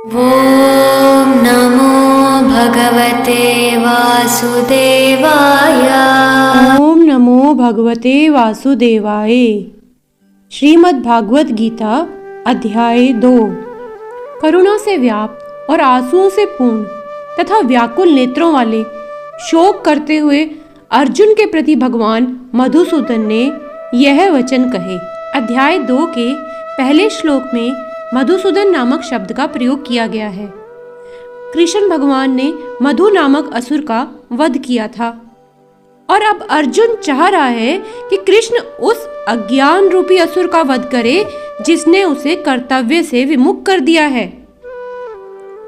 ॐ नमो भगवते वासुदेवाय। ओम नमो भगवते वासुदेवाय। श्रीमद् भागवत गीता अध्याय 2। करुणा से व्याप्त और आंसुओं से पूर्ण तथा व्याकुल नेत्रों वाले शोक करते हुए अर्जुन के प्रति भगवान मधुसूदन ने यह वचन कहे। अध्याय 2 के पहले श्लोक में मधुसूदन नामक शब्द का प्रयोग किया गया है। कृष्ण भगवान ने मधु नामक असुर का वध किया था और अब अर्जुन चाह रहा है कि कृष्ण उस अज्ञान रूपी असुर का वध करे जिसने उसे कर्तव्य से विमुख कर दिया है।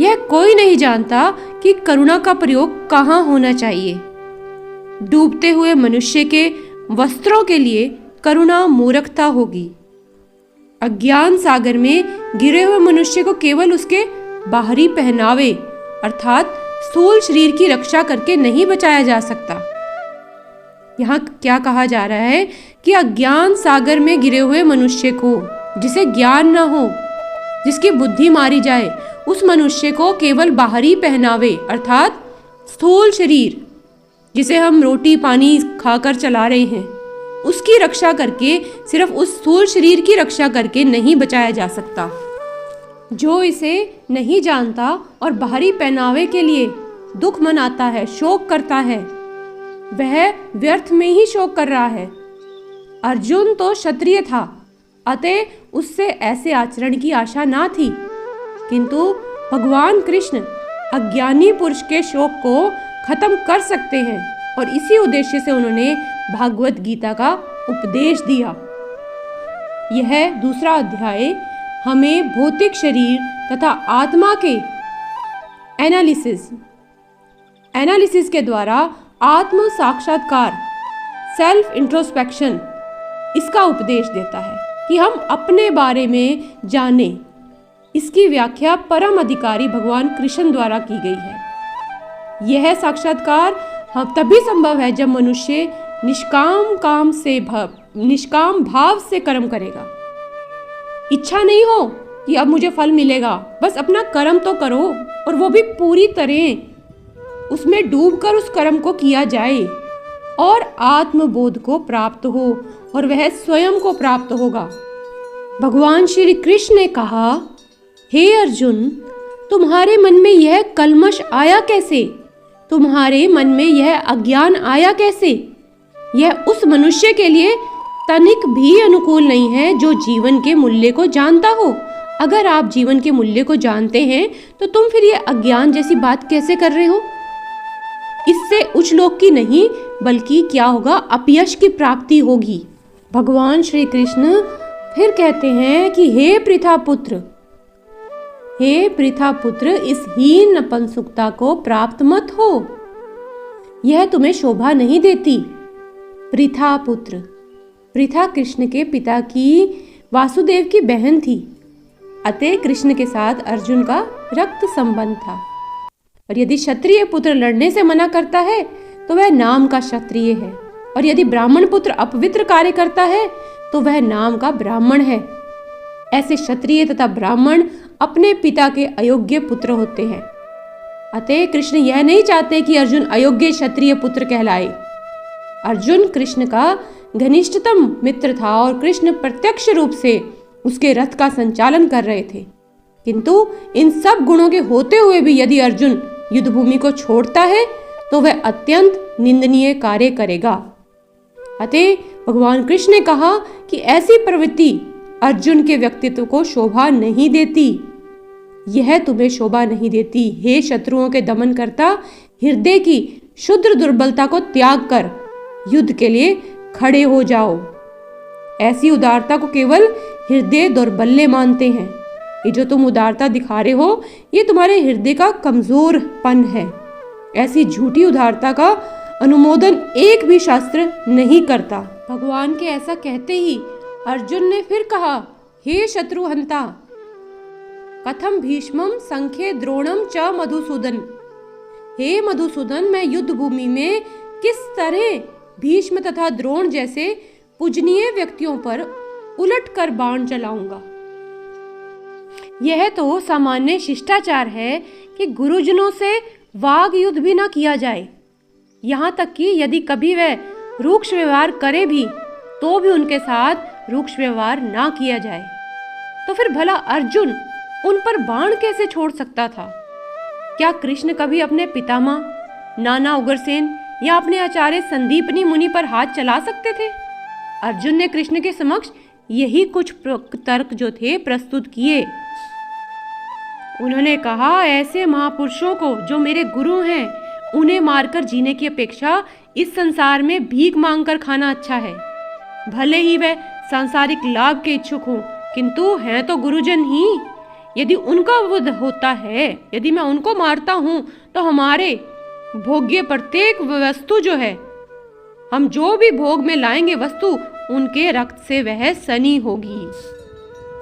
यह कोई नहीं जानता कि करुणा का प्रयोग कहाँ होना चाहिए। डूबते हुए मनुष्य के वस्त्रों के लिए करुणा मूर्खता होगी। अज्ञान सागर में गिरे हुए मनुष्य को केवल उसके बाहरी पहनावे अर्थात स्थूल शरीर की रक्षा करके नहीं बचाया जा सकता। यहाँ क्या कहा जा रहा है कि अज्ञान सागर में गिरे हुए मनुष्य को, जिसे ज्ञान न हो, जिसकी बुद्धि मारी जाए, उस मनुष्य को केवल बाहरी पहनावे अर्थात स्थूल शरीर, जिसे हम रोटी पानी खाकर चला रहे हैं, उसकी रक्षा करके, सिर्फ उस स्थूल शरीर की रक्षा करके नहीं बचाया जा सकता। जो इसे नहीं जानता और बाहरी पहनावे के लिए दुख मनाता है, शोक करता है, वह व्यर्थ में ही शोक कर रहा है। अर्जुन तो क्षत्रिय था, अतः उससे ऐसे आचरण की आशा ना थी, किंतु भगवान कृष्ण अज्ञानी पुरुष के शोक को खत्म कर सकते हैं और इसी उद्देश्य से उन्होंने भागवत गीता का उपदेश दिया। यह दूसरा अध्याय हमें भौतिक शरीर तथा आत्मा के एनालिसिस के द्वारा आत्म साक्षात्कार सेल्फ इंट्रोस्पेक्शन इसका उपदेश देता है कि हम अपने बारे में जानें। इसकी व्याख्या परम अधिकारी भगवान कृष्ण द्वारा की गई है। यह साक्षात्कार तभी संभव है जब मनुष्य निष्काम भाव से कर्म करेगा। इच्छा नहीं हो कि अब मुझे फल मिलेगा, बस अपना कर्म तो करो और वो भी पूरी तरह उसमें डूबकर उस कर्म को किया जाए और आत्मबोध को प्राप्त हो और वह स्वयं को प्राप्त होगा। भगवान श्री कृष्ण ने कहा, हे अर्जुन, तुम्हारे मन में यह कल्मश आया कैसे? तुम्हारे मन में यह अज्ञान आया कैसे? यह उस मनुष्य के लिए तनिक भी अनुकूल नहीं है जो जीवन के मूल्य को जानता हो। अगर आप जीवन के मूल्य को जानते हैं तो तुम फिर यह अज्ञान जैसी बात कैसे कर रहे हो? इससे उच्च लोक की नहीं बल्कि क्या होगा, अपयश की प्राप्ति होगी। भगवान श्री कृष्ण फिर कहते हैं कि हे पृथा पुत्र, इस हीन नपुंसकता को प्राप्त मत हो, यह तुम्हें शोभा नहीं देती। पृथा कृष्ण के पिता की वासुदेव की बहन थी, अतः कृष्ण के साथ अर्जुन का रक्त संबंध था। और यदि क्षत्रिय पुत्र लड़ने से मना करता है तो वह नाम का क्षत्रिय है, और यदि ब्राह्मण पुत्र अपवित्र कार्य करता है तो वह नाम का ब्राह्मण है। ऐसे क्षत्रिय तथा ब्राह्मण अपने पिता के अयोग्य पुत्र होते हैं। अतः कृष्ण यह नहीं चाहते कि अर्जुन अयोग्य क्षत्रिय पुत्र कहलाए। अर्जुन कृष्ण का घनिष्ठतम मित्र था और कृष्ण प्रत्यक्ष रूप से उसके रथ का संचालन कर रहे थे, किंतु इन सब गुणों के होते हुए भी यदि अर्जुन युद्ध भूमि को छोड़ता है तो वह अत्यंत निंदनीय कार्य करेगा। अतः भगवान कृष्ण ने कहा कि ऐसी प्रवृत्ति अर्जुन के व्यक्तित्व को शोभा नहीं देती, यह तुम्हें शोभा नहीं देती। हे शत्रुओं के दमन करता, हृदय की शुद्र दुर्बलता को त्याग कर युद्ध के लिए खड़े हो जाओ। ऐसी उदारता को केवल हृदय दौर्बल्य मानते हैं। ये जो तुम उदारता दिखा रहे हो, ये तुम्हारे हृदय का कमजोरपन है। ऐसी झूठी उदारता का अनुमोदन एक भी शास्त्र नहीं करता। भगवान के ऐसा कहते ही अर्जुन ने फिर कहा, हे शत्रुहंता, कथम भीष्मम संख्ये द्रोणम च मधुसूदन। हे मधुसूदन, मैं युद्ध भूमि में किस तरह भीष्म तथा द्रोण जैसे पूजनीय व्यक्तियों पर उलट कर बाण चलाऊंगा। यह तो सामान्य शिष्टाचार है कि गुरुजनों से वाग युद्ध भी न किया जाए। यहाँ तक कि यदि कभी वह रूक्ष व्यवहार करे भी तो भी उनके साथ रूक्ष व्यवहार ना किया जाए। तो फिर भला अर्जुन उन पर बाण कैसे छोड़ सकता था? क्या कृष्ण कभी अपने पितामह नाना उग्रसेन या अपने आचार्य संदीपनी मुनि पर हाथ चला सकते थे? अर्जुन ने कृष्ण के समक्ष यही कुछ तर्क जो थे प्रस्तुत किए। उन्होंने कहा, ऐसे महापुरुषों को जो मेरे गुरु हैं उन्हें मारकर जीने की अपेक्षा इस संसार में भीख मांगकर खाना अच्छा है। भले ही वह सांसारिक लाभ के इच्छुक हों, किंतु हैं तो गुरुजन ही। यदि उनका वध होता है, यदि मैं उनको मारता हूं, तो हमारे भोग्य प्रत्येक वस्तु जो है, हम जो भी भोग में लाएंगे वस्तु, उनके रक्त से वह सनी होगी।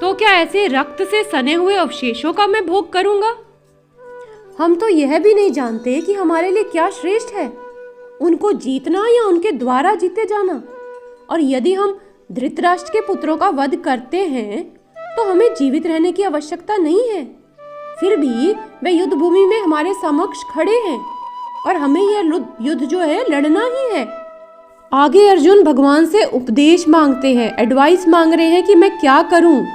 तो क्या ऐसे रक्त से सने हुए अवशेषों का मैं भोग करूंगा? हम तो यह भी नहीं जानते कि हमारे लिए क्या श्रेष्ठ है, उनको जीतना या उनके द्वारा जीते जाना। और यदि हम धृतराष्ट्र के पुत्रों का वध करते हैं तो हमें जीवित रहने की आवश्यकता नहीं है। फिर भी वे युद्ध भूमि में हमारे समक्ष खड़े हैं और हमें यह युद्ध जो है लड़ना ही है। आगे अर्जुन भगवान से उपदेश मांगते हैं, एडवाइस मांग रहे हैं कि मैं क्या करूं।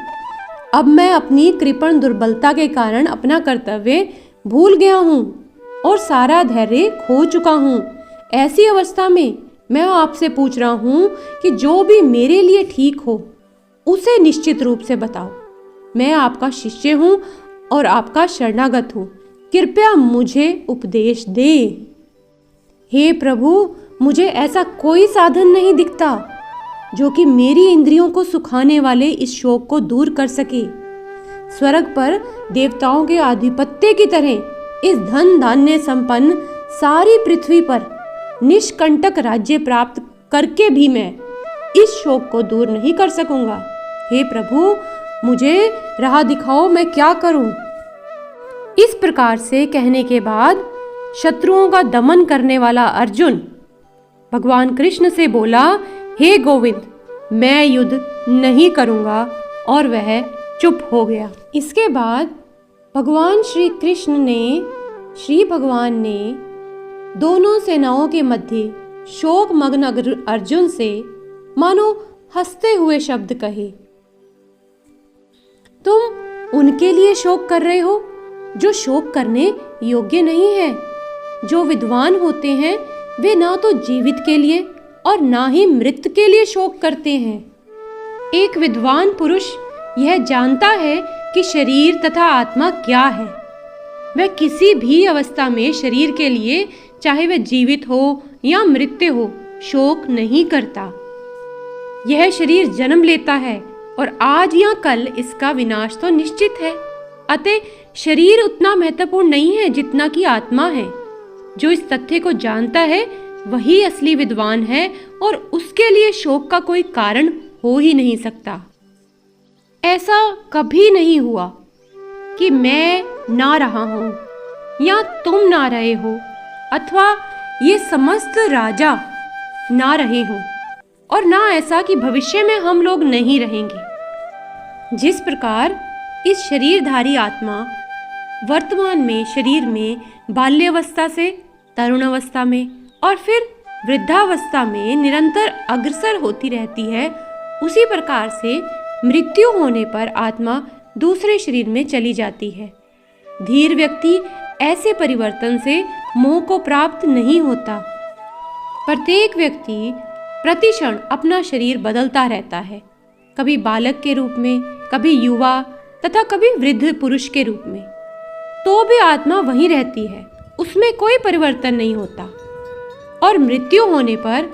अब मैं अपनी कृपण दुर्बलता के कारण अपना कर्तव्य भूल गया हूं और सारा धैर्य खो चुका हूं। ऐसी अवस्था में मैं आपसे पूछ रहा हूं कि जो भी मेरे लिए ठीक हो उसे निश्चित रूप से बताओ। मैं आपका शिष्य हूं और आपका शरणागत हूं, कृपया मुझे उपदेश दे। हे प्रभु, मुझे ऐसा कोई साधन नहीं दिखता जो कि मेरी इंद्रियों को सुखाने वाले इस शोक को दूर कर सके। स्वर्ग पर देवताओं के आधिपत्य की तरह इस धन धान्य संपन्न सारी पृथ्वी पर निष्कंटक राज्य प्राप्त करके भी मैं इस शोक को दूर नहीं कर सकूंगा। हे प्रभु, मुझे राह दिखाओ, मैं क्या करूं? इस प्रकार से कहने के बाद शत्रुओं का दमन करने वाला अर्जुन भगवान कृष्ण से बोला, हे गोविंद, मैं युद्ध नहीं करूंगा, और वह चुप हो गया। इसके बाद भगवान श्री भगवान ने दोनों सेनाओं के मध्य शोक मग्न अर्जुन से मानो हंसते हुए शब्द कहे, तुम उनके लिए शोक कर रहे हो जो शोक करने योग्य नहीं है। जो विद्वान होते हैं वे ना तो जीवित के लिए और ना ही मृत के लिए शोक करते हैं। एक विद्वान पुरुष यह जानता है कि शरीर तथा आत्मा क्या है। वह किसी भी अवस्था में शरीर के लिए, चाहे वह जीवित हो या मृत हो, शोक नहीं करता। यह शरीर जन्म लेता है और आज या कल इसका विनाश तो निश्चित है। अतः शरीर उतना महत्वपूर्ण नहीं है जितना कि आत्मा है। जो इस तथ्य को जानता है वही असली विद्वान है और उसके लिए शोक का कोई कारण हो ही नहीं सकता। ऐसा कभी नहीं हुआ कि मैं ना रहा हूं या तुम ना रहे हो अथवा ये समस्त राजा ना रहे हो, और ना ऐसा कि भविष्य में हम लोग नहीं रहेंगे। जिस प्रकार इस शरीरधारी आत्मा वर्तमान में शरीर में बाल्यावस्था से तरुणावस्था में और फिर वृद्धावस्था में निरंतर अग्रसर होती रहती है, उसी प्रकार से मृत्यु होने पर आत्मा दूसरे शरीर में चली जाती है। धीर व्यक्ति ऐसे परिवर्तन से मोह को प्राप्त नहीं होता। प्रत्येक व्यक्ति प्रतिक्षण अपना शरीर बदलता रहता है, कभी बालक के रूप में, कभी युवा तथा कभी वृद्ध पुरुष के रूप में। तो भी आत्मा वहीं रहती है, उसमें कोई परिवर्तन नहीं होता। और मृत्यु होने पर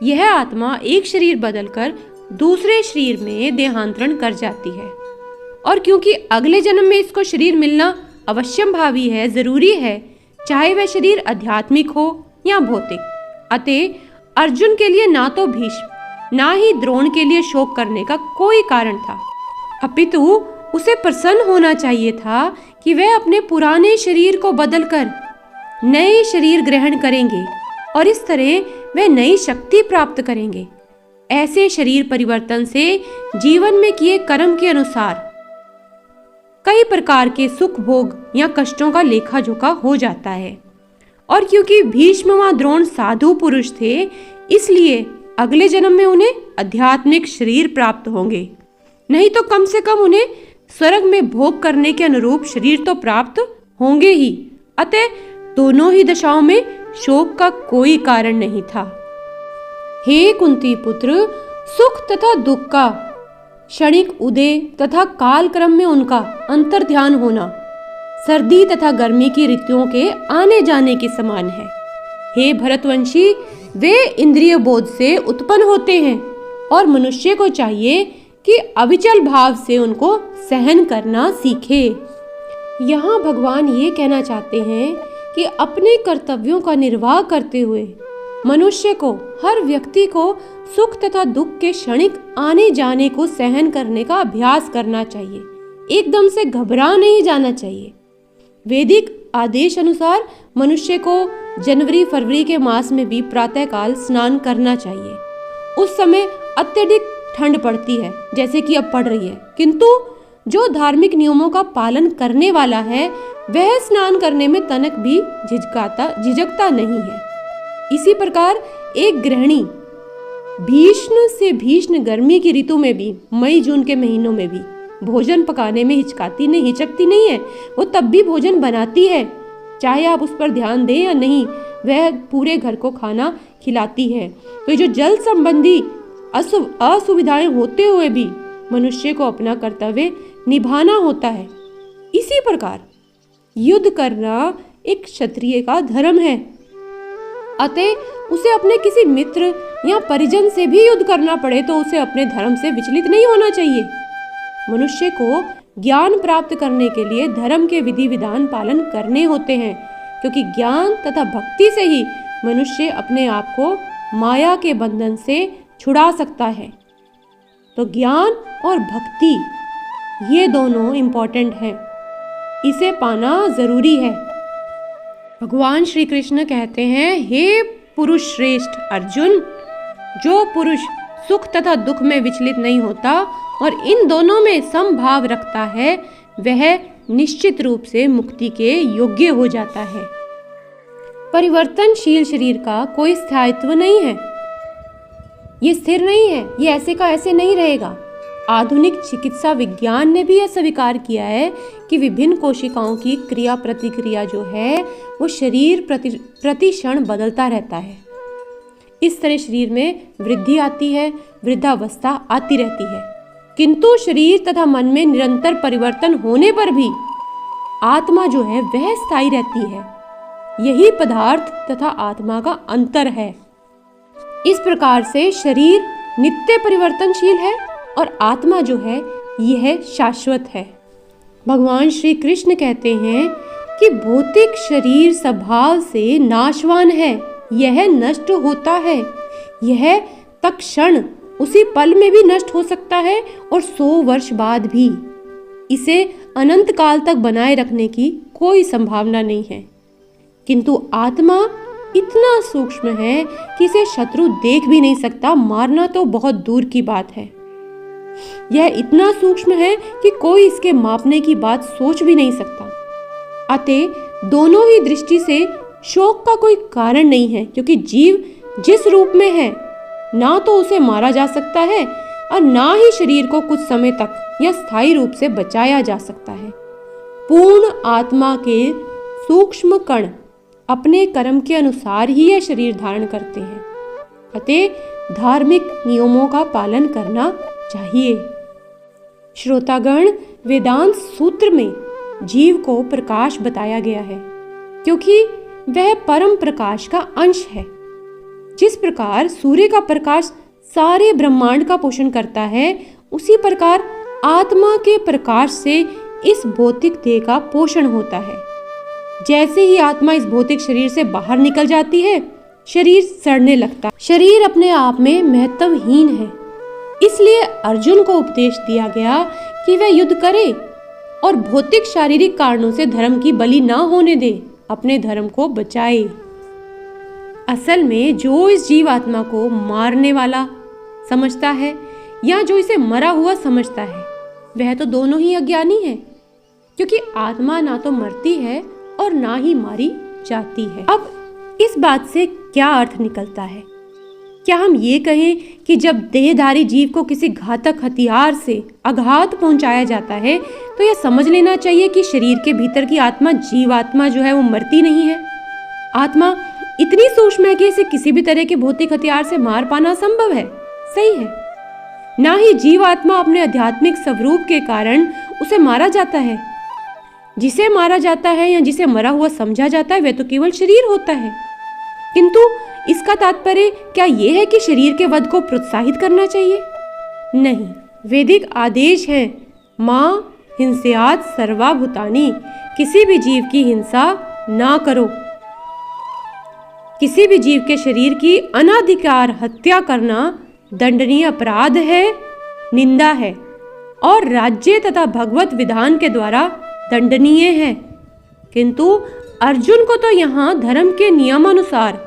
यह आत्मा एक शरीर बदलकर दूसरे शरीर में देहांतरण कर जाती है। और क्योंकि अगले जन्म में इसको शरीर मिलना अवश्यम भावी है, जरूरी है, चाहे वह शरीर आध्यात्मिक हो या भौतिक। अतः अर्जुन के लिए ना तो भीष्म ना ही द्रोण के लिए शोक करने का कोई कारण था, अपितु उसे प्रसन्न होना चाहिए था कि वह अपने पुराने शरीर को बदलकर नए शरीर ग्रहण करेंगे और इस तरह वे नई शक्ति प्राप्त करेंगे। ऐसे शरीर परिवर्तन से जीवन में किए कर्म के अनुसार कई प्रकार के सुख भोग या कष्टों का लेखा जोखा हो जाता है। और क्योंकि भीष्म व द्रोण साधु पुरुष थे, इसलिए अगले जन्म में उन्हें आध्यात्मिक शरीर प्राप्त होंगे, नहीं तो कम से कम उन्हें स्वर्ग में भोग करने के अनुरूप शरीर तो प्राप्त होंगे ही। अतः दोनों ही दशाओं में शोक का कोई कारण नहीं था। हे कुंती पुत्र, सुख तथा दुख का क्षणिक उदय तथा काल क्रम में उनका अंतर ध्यान होना सर्दी तथा गर्मी की ऋतुओं के आने जाने के समान है। हे भरतवंशी, वे इंद्रिय बोध से उत्पन्न होते हैं और मनुष्य को चाहिए कि अविचल भाव से उनको सहन करना सीखे। यहाँ भगवान ये कहना चाहते हैं कि अपने कर्तव्यों का निर्वाह करते हुए मनुष्य को, हर व्यक्ति को सुख तथा दुख के क्षणिक आने जाने को सहन करने का अभ्यास करना चाहिए। एकदम से घबरा नहीं जाना चाहिए। वैदिक आदेश अनुसार मनुष्य को जनवरी फरवरी के मास में भी प्रातःकाल स्नान करना चाहिए। उस समय अत्यधिक ठंड पड़ती है, जैसे कि अब पड़ रही है, किंतु जो धार्मिक नियमों का पालन करने वाला है वह स्नान करने में तनक भी झिझकता नहीं है। इसी प्रकार एक गृहिणी भीषण से भीषण गर्मी की ऋतु में भी, मई जून के महीनों में भी भोजन पकाने में हिचकती नहीं है। वो तब भी भोजन बनाती है, चाहे आप उस पर ध्यान दें या नहीं, वह पूरे घर को खाना खिलाती है। तो ये जो जल संबंधी असुविधाएं होते हुए भी मनुष्य को अपना कर्तव्य निभाना होता है। इसी प्रकार युद्ध करना एक क्षत्रिय का धर्म है। अतः उसे अपने किसी मित्र या परिजन से भी युद्ध करना पड़े तो उसे अपने धर्म से विचलित नहीं होना चाहिए। मनुष्य को ज्ञान प्राप्त करने के लिए धर्म के विधि विधान पालन करने होते हैं, क्योंकि ज्ञान तथा भक्ति से ही मनुष्य अपने आप को माया के बंधन से छुड़ा सकता है। तो ज्ञान और भक्ति ये दोनों इम्पोर्टेंट हैं, इसे पाना जरूरी है। भगवान श्री कृष्ण कहते हैं, हे पुरुष श्रेष्ठ अर्जुन, जो पुरुष सुख तथा दुख में विचलित नहीं होता और इन दोनों में समभाव रखता है, वह निश्चित रूप से मुक्ति के योग्य हो जाता है। परिवर्तनशील शरीर का कोई स्थायित्व नहीं है, ये स्थिर नहीं है, ये ऐसे का ऐसे नहीं रहेगा। आधुनिक चिकित्सा विज्ञान ने भी यह स्वीकार किया है कि विभिन्न कोशिकाओं की क्रिया प्रतिक्रिया जो है वो शरीर प्रति क्षण बदलता रहता है। इस तरह शरीर में वृद्धि आती है, वृद्धावस्था आती रहती है, किंतु शरीर तथा मन में निरंतर परिवर्तन होने पर भी आत्मा जो है वह स्थायी रहती है। यही पदार्थ तथा आत्मा का अंतर है। इस प्रकार से शरीर नित्य परिवर्तनशील है और आत्मा जो है यह शाश्वत है। भगवान श्री कृष्ण कहते हैं कि भौतिक शरीर स्वभाव से नाशवान है, यह नष्ट होता है, यह तत्क्षण उसी पल में भी नष्ट हो सकता है और 100 वर्ष बाद भी। इसे अनंत काल तक बनाए रखने की कोई संभावना नहीं है। किंतु आत्मा इतना सूक्ष्म है कि इसे शत्रु देख भी नहीं सकता, मारना तो बहुत दूर की बात है। यह इतना सूक्ष्म है कि कोई इसके मापने की बात सोच भी नहीं सकता। अतः दोनों ही दृष्टि से शोक का कोई कारण नहीं है, क्योंकि जीव जिस रूप में है ना तो उसे मारा जा सकता है और ना ही शरीर को कुछ समय तक या स्थायी रूप से बचाया जा सकता है। पूर्ण आत्मा के सूक्ष्म कण अपने कर्म के अनुसार ही यह शरीर धारण करते हैं। अतः धार्मिक नियमों का पालन करना चाहिए। श्रोतागण, वेदांत सूत्र में जीव को प्रकाश बताया गया है, क्योंकि वह परम प्रकाश का अंश है। जिस प्रकार सूर्य का प्रकाश सारे ब्रह्मांड का पोषण करता है, उसी प्रकार आत्मा के प्रकाश से इस भौतिक देह का पोषण होता है। जैसे ही आत्मा इस भौतिक शरीर से बाहर निकल जाती है, शरीर सड़ने लगता है। शरीर अपने आप में महत्वहीन है, इसलिए अर्जुन को उपदेश दिया गया कि वह युद्ध करे और भौतिक शारीरिक कारणों से धर्म की बलि ना होने दे, अपने धर्म को बचाए। असल में जो इस जीवात्मा को मारने वाला समझता है या जो इसे मरा हुआ समझता है, वह तो दोनों ही अज्ञानी है। क्योंकि आत्मा ना तो मरती है और ना ही मारी जाती है। अब इस बात से क्या अर्थ निकलता है? क्या हम ये कहें कि जब देहधारी जीव को किसी घातक हथियार से आघात पहुंचाया जाता है तो यह समझ लेना चाहिए कि शरीर के भीतर की आत्मा, जीवात्मा जो है वो मरती नहीं है। आत्मा इतनी सूक्ष्म है कि इसे किसी भी तरह के भौतिक हथियार से मार पाना संभव है, सही है। ना ही जीवात्मा अपने आध्यात्मिक स्वरूप के कारण उसे मारा जाता है। जिसे मारा जाता है या जिसे मरा हुआ समझा जाता है वह तो केवल शरीर होता है। किंतु इसका तात्पर्य क्या यह है कि शरीर के वध को प्रोत्साहित करना चाहिए? नहीं, वैदिक आदेश है, मां हिंस्यात् सर्वा भूतानि, किसी भी जीव की हिंसा ना करो। किसी भी जीव के शरीर की अनाधिकार हत्या करना दंडनीय अपराध है, निंदा है और राज्य तथा भगवत विधान के द्वारा दंडनीय है। किंतु अर्जुन को तो यहाँ धर्म के नियमानुसार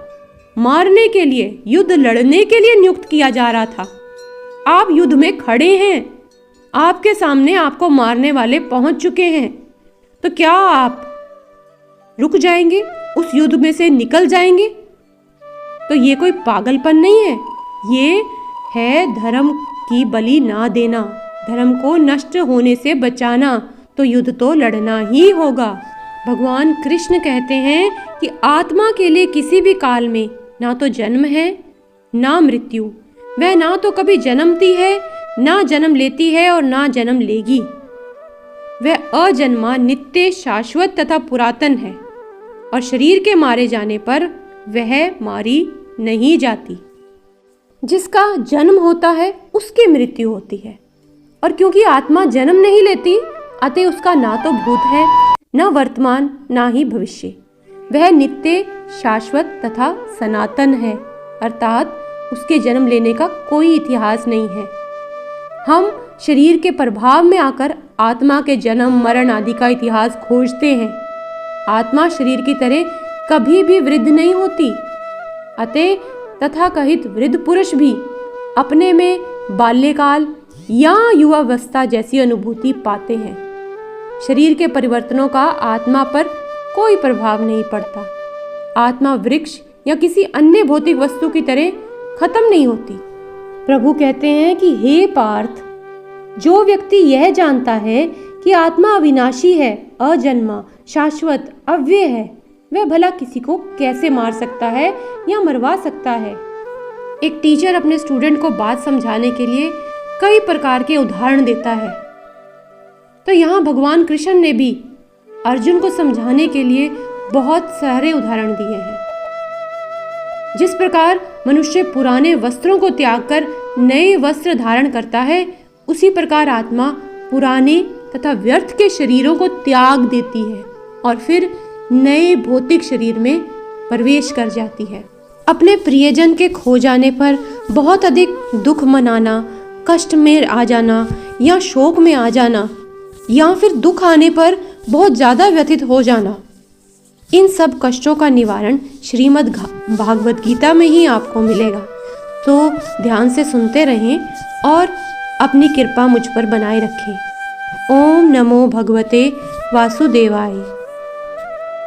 मारने के लिए, युद्ध लड़ने के लिए नियुक्त किया जा रहा था। आप युद्ध में खड़े हैं, आपके सामने आपको मारने वाले पहुंच चुके हैं, तो क्या आप रुक जाएंगे, उस युद्ध में से निकल जाएंगे? तो ये कोई पागलपन नहीं है, ये है धर्म की बलि ना देना, धर्म को नष्ट होने से बचाना। तो युद्ध तो लड़ना ही होगा। भगवान कृष्ण कहते हैं कि आत्मा के लिए किसी भी काल में ना तो जन्म है ना मृत्यु, वह ना तो कभी जन्मती है, ना जन्म लेती है और ना जन्म लेगी। वह अजन्मा, नित्य, शाश्वत तथा पुरातन है और शरीर के मारे जाने पर वह मारी नहीं जाती। जिसका जन्म होता है उसकी मृत्यु होती है, और क्योंकि आत्मा जन्म नहीं लेती अतः उसका ना तो भूत है, न वर्तमान, ना ही भविष्य। वह नित्य, शाश्वत तथा सनातन है, अर्थात उसके जन्म लेने का कोई इतिहास नहीं है। हम शरीर के प्रभाव में आकर आत्मा के जन्म, मरण आदि का इतिहास खोजते हैं। आत्मा शरीर की तरह कभी भी वृद्ध नहीं होती, अतः तथा कहित वृद्ध पुरुष भी अपने में बाल्यकाल या युवावस्था जैसी अनुभूति पाते हैं। शरीर के परिवर्तनों का आत्मा पर कोई प्रभाव नहीं पड़ता। आत्मा वृक्ष या किसी अन्य भौतिक वस्तु की तरह खत्म नहीं होती। प्रभु कहते हैं कि हे पार्थ, जो व्यक्ति यह जानता है कि आत्मा अविनाशी है, अजन्मा, शाश्वत, अव्यय है, वह भला किसी को कैसे मार सकता है या मरवा सकता है। एक टीचर अपने स्टूडेंट को बात समझाने के लिए कई प्रकार के उदाहरण देता है, तो यहाँ भगवान कृष्ण ने भी अर्जुन को समझाने के लिए बहुत सारे उदाहरण दिए हैं। जिस प्रकार मनुष्य पुराने वस्त्रों को त्याग कर नए वस्त्र धारण करता है, उसी प्रकार आत्मा पुराने तथा व्यर्थ के शरीरों को त्याग देती है और फिर नए भौतिक शरीर में प्रवेश कर जाती है। अपने प्रियजन के खो जाने पर बहुत अधिक दुख मनाना, कष्ट में आ जाना या शोक में आ जाना, या फिर दुख आने पर बहुत ज़्यादा व्यथित हो जाना, इन सब कष्टों का निवारण श्रीमद् भागवत गीता में ही आपको मिलेगा। तो ध्यान से सुनते रहें और अपनी कृपा मुझ पर बनाए रखें। ओम नमो भगवते वासुदेवाय।